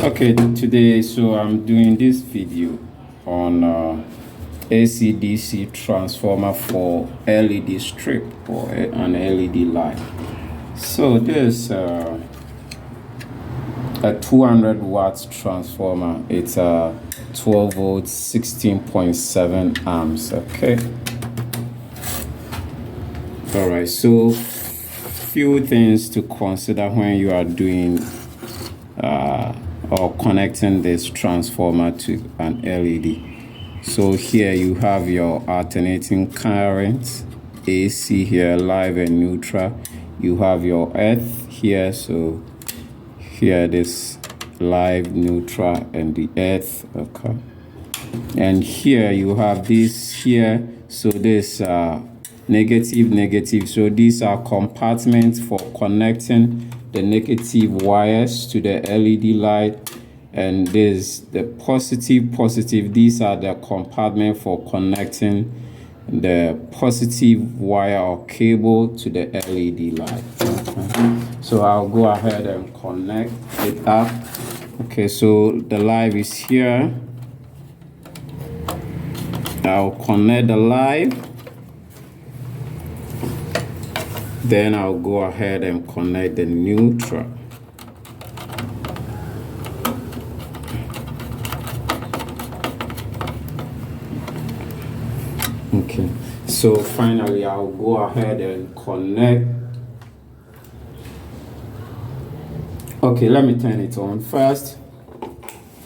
Okay, today I'm doing this video on AC/DC transformer for LED strip or an LED light. So there's a 200 watts transformer. It's a 12 volts 16.7 amps. Okay, all right, so few things to consider when you are doing or connecting this transformer to an LED. So here you have your alternating current, AC here, live and neutral. You have your earth here, so here this live, neutral, and the earth. Okay, and here you have this here, so this negative. So these are compartments for connecting the negative wires to the LED light, and this the positive. These are the compartment for connecting the positive wire or cable to the LED light. Okay. So I'll go ahead and connect it up. Okay, so the live is here. I'll connect the live. Then I'll go ahead and connect the neutral. Okay, so finally I'll go ahead and connect. Okay, let me turn it on first.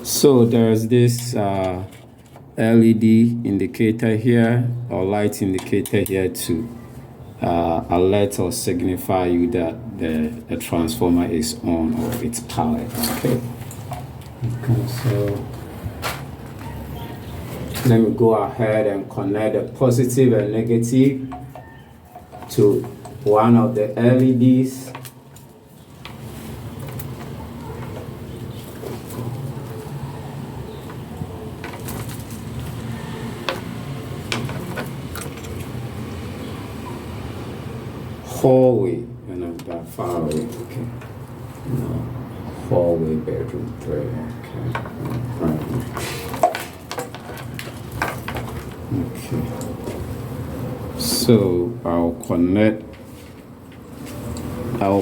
So there's this LED indicator here, or light indicator here to alert or signify you that the transformer is on or it's powered. Okay, so let me go ahead and connect the positive and negative to one of the LEDs. Hallway, and I'm that far away. Okay, no, hallway, bedroom 3. Okay, so I'll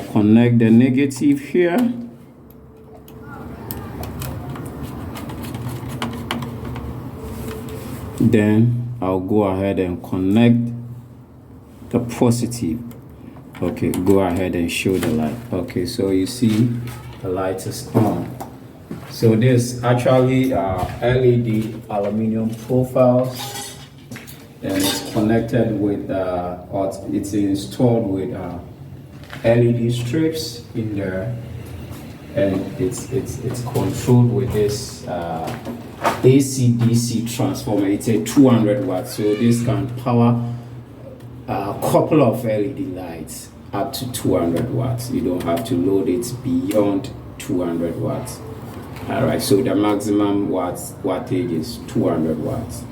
connect the negative here. Then I'll go ahead and connect the positive. Okay, go ahead and show the light. Okay, so you see the light is on. So this actually LED aluminum profiles, and it's connected with or it's installed with LED strips in there, and it's controlled with this AC/DC transformer. It's a 200 watts, so this can power a couple of LED lights up to 200 watts. You don't have to load it beyond 200 watts. All right, so the maximum wattage is 200 watts.